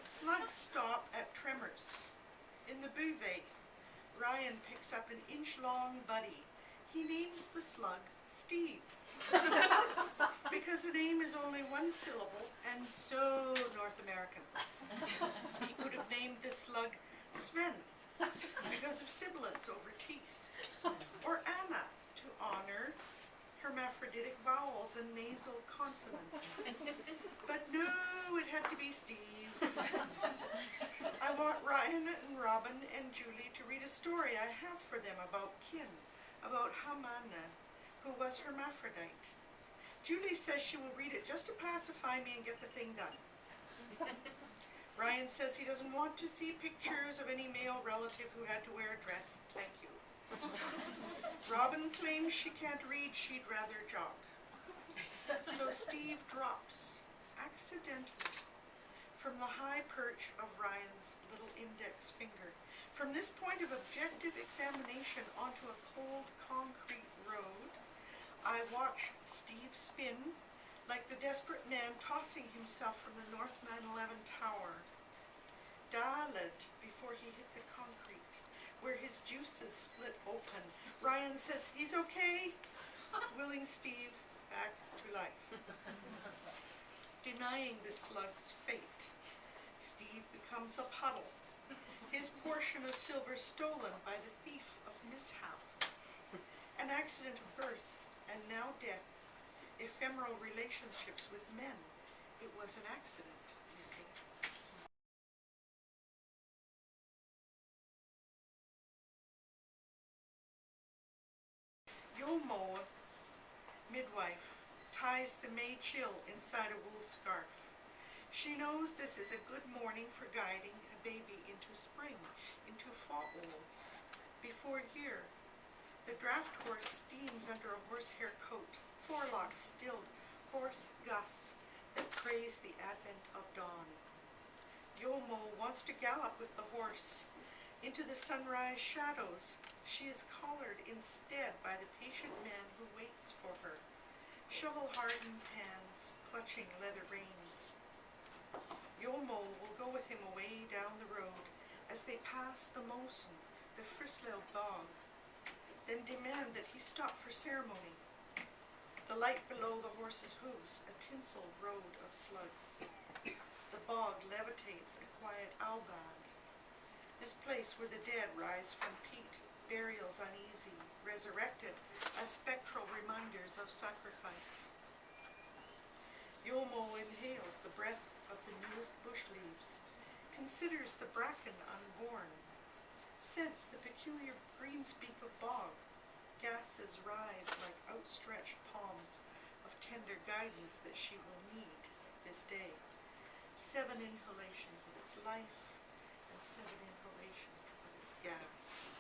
Slugs stop at tremors. In the bouvet, Ryan picks up an inch-long buddy. He names the slug Steve. Because the name is only one syllable and so North American. He could have named this slug Sven because of sibilants over teeth, or Anna to honor hermaphroditic vowels and nasal consonants. But no, it had to be Steve. I want Ryan and Robin and Julie to read a story I have for them about kin, about Hamana, who was hermaphrodite. Julie says she will read it just to pacify me and get the thing done. Ryan says he doesn't want to see pictures of any male relative who had to wear a dress. Thank you. Robin claims she can't read, she'd rather jog. So Steve drops, accidentally, from the high perch of Ryan's little index finger. From this point of objective examination onto a cold concrete road, I watch Steve spin like the desperate man tossing himself from the North 9/11 tower. Dialed before he hit the concrete, where his juices split open. Ryan says he's okay, willing Steve back to life. Denying the slug's fate, Steve becomes a puddle, his portion of silver stolen by the thief of mishap. An accident of birth and now death, ephemeral relationships with men. It was an accident, you see. Yomo, midwife, ties the May chill inside a wool scarf. She knows this is a good morning for guiding a baby into spring, into fall. Before year, the draft horse steams under a horsehair coat, forelocks stilled, hoarse gusts that praise the advent of dawn. Yomo wants to gallop with the horse into the sunrise shadows. She is collared instead by the patient man who waits for her, shovel-hardened hands clutching leather reins. Yomo will go with him away down the road as they pass the Mosen, the Frislel bog, then demand that he stop for ceremony. The light below the horse's hooves, a tinsel road of slugs. The bog levitates a quiet Albad, this place where the dead rise from peat, burials uneasy, resurrected as spectral reminders of sacrifice. Yomo inhales the breath of the newest bush leaves, considers the bracken unborn, scents the peculiar greenspeak of bog. Gases rise like outstretched palms of tender guidance that she will need this day. 7 inhalations of its life and 7 inhalations of its gas.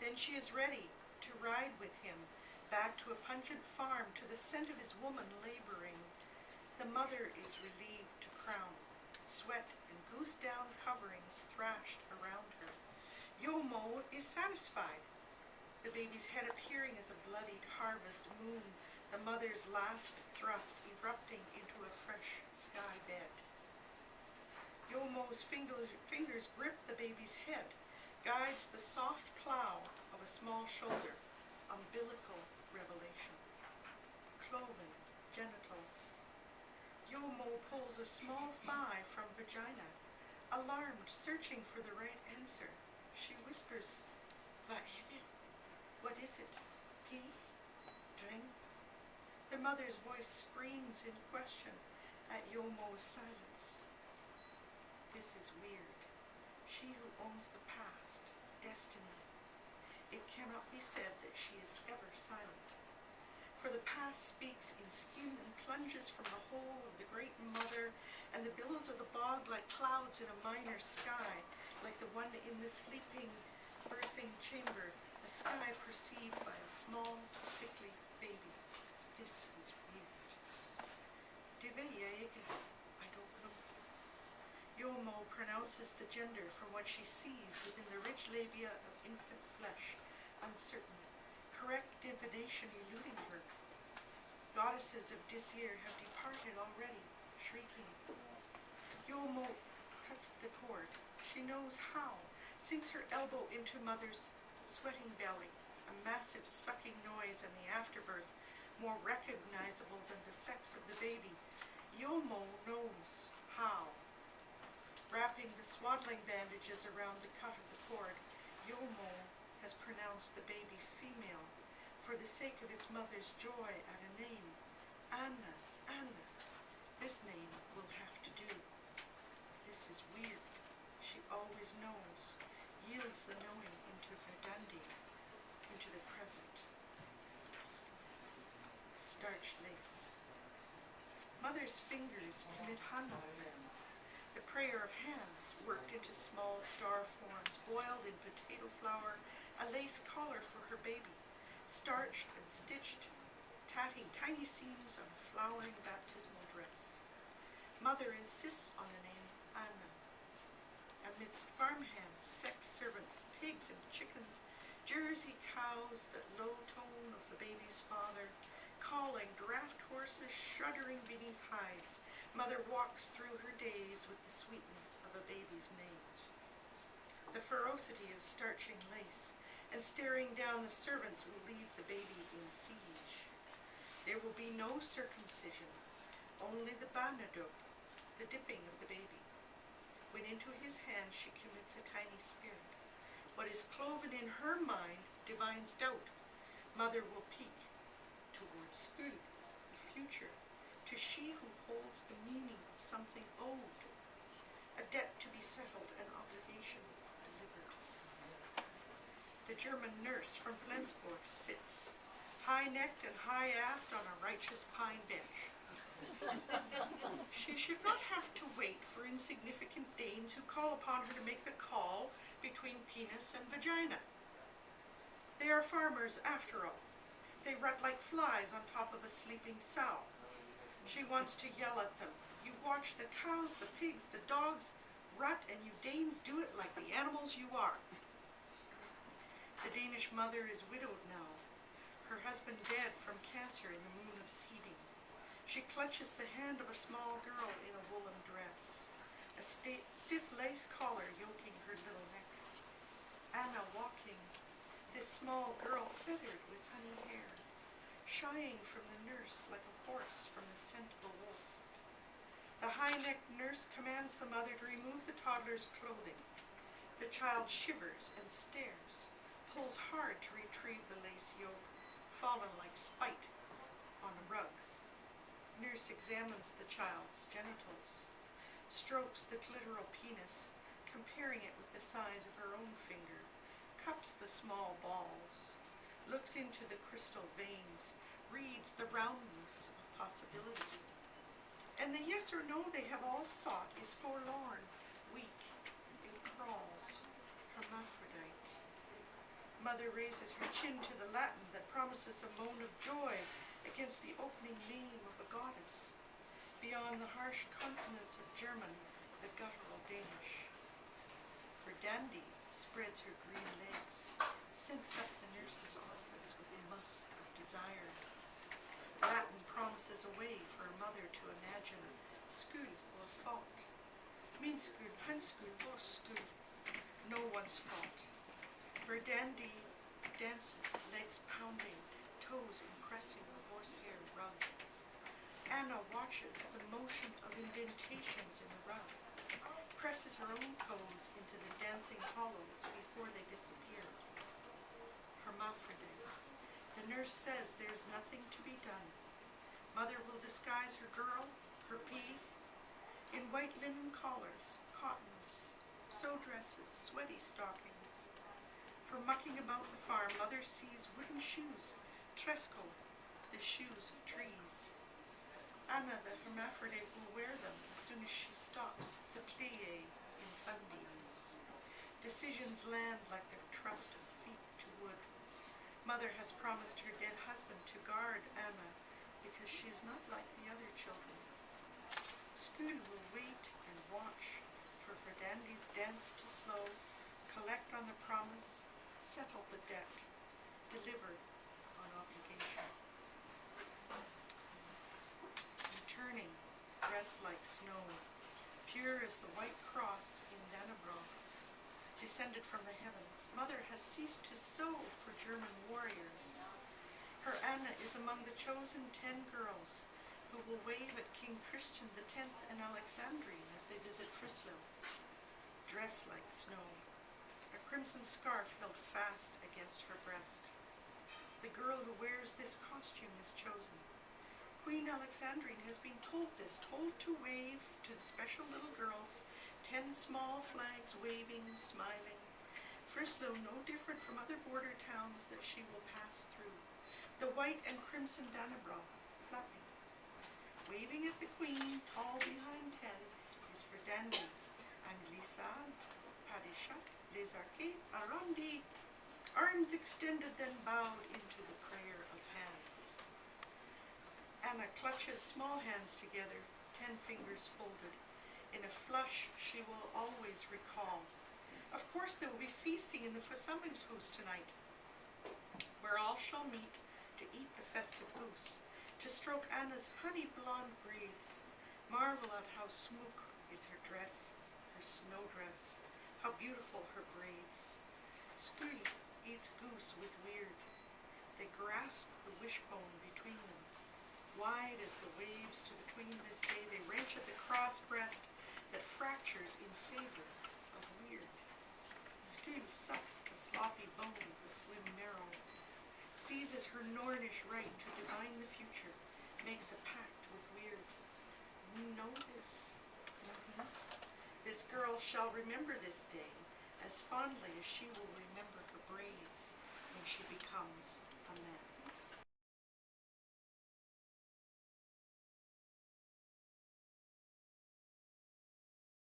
Then she is ready to ride with him back to a pungent farm, to the scent of his woman laboring. The mother is relieved to crown, sweat and goose-down coverings thrashed around her. Yomo is satisfied. The baby's head appearing as a bloodied harvest moon, the mother's last thrust erupting into a fresh sky bed. Yomo's fingers grip the baby's head, guides the soft plow of a small shoulder, umbilical revelation. Cloven genitals. Yomo pulls a small thigh from vagina, alarmed, searching for the right answer. She whispers, "Vad är det? What is it? Pee? Drink?" The mother's voice screams in question at Yomo's silence. This is weird. She who owns the past, destiny. It cannot be said that she is ever silent. For the past speaks in skin and plunges from the hole of the great mother and the billows of the bog like clouds in a minor sky, like the one in the sleeping, birthing chamber, a sky perceived by a small, sickly baby. This is weird. I don't know. Yomo pronounces the gender from what she sees within the rich labia of infant flesh, uncertain, correct divination eluding her. Goddesses of Disir have departed already, shrieking. Yomo cuts the cord. She knows how, sinks her elbow into mother's sweating belly, a massive sucking noise and the afterbirth more recognizable than the sex of the baby. Yomo knows how. Wrapping the swaddling bandages around the cut of the cord, Yomo has pronounced the baby female for the sake of its mother's joy at a name. Anna, Anna. This name will have to do. This is weird. She always knows, yields the knowing into verdandi, into the present. Starch lace. Mother's fingers commit Hanno. The prayer of hands worked into small star forms, boiled in potato flour, a lace collar for her baby, starched and stitched, tatting tiny seams on a flowering baptismal dress. Mother insists on the name Anna. Amidst farmhands, sex servants, pigs and chickens, Jersey cows, that low tone of the baby's father, calling, draft horses shuddering beneath hides, Mother walks through her days with the sweetness of a baby's name. The ferocity of starching lace and staring down the servants will leave the baby in siege. There will be no circumcision, only the banado, the dipping of the baby. When into his hand she commits a tiny spirit. What is cloven in her mind divines doubt. Mother will peek towards school, the future, to she who holds the meaning of something owed, a debt to be settled, an obligation delivered. The German nurse from Flensburg sits, high-necked and high-assed on a righteous pine bench. She should not have to wait for insignificant Danes who call upon her to make the call between penis and vagina. They are farmers after all. They rut like flies on top of a sleeping sow. She wants to yell at them. You watch the cows, the pigs, the dogs rut, and you Danes do it like the animals you are. The Danish mother is widowed now, her husband dead from cancer in the moon of seeding. She clutches the hand of a small girl in a woolen dress, a stiff lace collar yoking her little neck. Anna walking, this small girl feathered with honey hair, shying from the nurse like a horse from the scent of a wolf. The high-necked nurse commands the mother to remove the toddler's clothing. The child shivers and stares, pulls hard to retrieve the lace yoke, fallen like spite on a rug. Nurse examines the child's genitals, strokes the clitoral penis, comparing it with the size of her own finger, cups the small balls, looks into the crystal veins, reads the roundness of possibility. And the yes or no they have all sought is forlorn, weak, it crawls, hermaphrodite. Mother raises her chin to the Latin that promises a moan of joy against the opening name of a goddess. Beyond the harsh consonants of German, the guttural Danish. For Dandy spreads her green legs, scents up the nurse's office with a must of desire. Latin promises a way for a mother to imagine school or fault. Min school, hans school, vår school. No one's fault. Verdandi dances, legs pounding, toes impressing the horsehair rug. Anna watches the motion of indentations in the rug, presses her own toes into the dancing hollows before they disappear. Hermaphrodite. The nurse says there's nothing to be done. Mother will disguise her girl, her pea, in white linen collars, cottons, sew dresses, sweaty stockings. For mucking about the farm, Mother sees wooden shoes, tresco, the shoes of trees. Anna, the hermaphrodite, will wear them as soon as she stops the plie in sunbeams. Decisions land like the trust of feet to wood. Mother has promised her dead husband to guard Anna because she is not like the other children. School will wait and watch for Verdandi's dance to slow, collect on the promise, settle the debt, deliver on obligation. Returning, dressed like snow, pure as the white cross in Dannebrog, descended from the heavens. Mother has ceased to sew for German warriors. Her Anna is among the chosen 10 girls who will wave at King Christian X and Alexandrine as they visit Frislo, dressed like snow, a crimson scarf held fast against her breast. The girl who wears this costume is chosen. Queen Alexandrine has been told this, told to wave to the special little girls, 10 small flags waving, smiling. Frislo no different from other border towns that she will pass through. The white and crimson Dannebrog flapping. Waving at the queen, tall behind 10, is for Dandy, Anglissade, Padichat, Les Arquets, Arrondi, arms extended then bowed into the prayer of hands. Anna clutches small hands together, 10 fingers folded. In a flush she will always recall. Of course there will be feasting in the Versammlungshus tonight, where all shall meet to eat the festive goose, to stroke Anna's honey blonde braids, marvel at how smook is her dress, her snow dress, how beautiful her braids. Skuld eats goose with weird. They grasp the wishbone between them. Wide as the waves to the queen this day, they wrench at the cross breast that fractures in favor of weird. Skuld sucks the sloppy bone, the slim marrow, seizes her Nornish right to divine the future, makes a pact with weird. You know this. This girl shall remember this day as fondly as she will remember her braids when she becomes a man.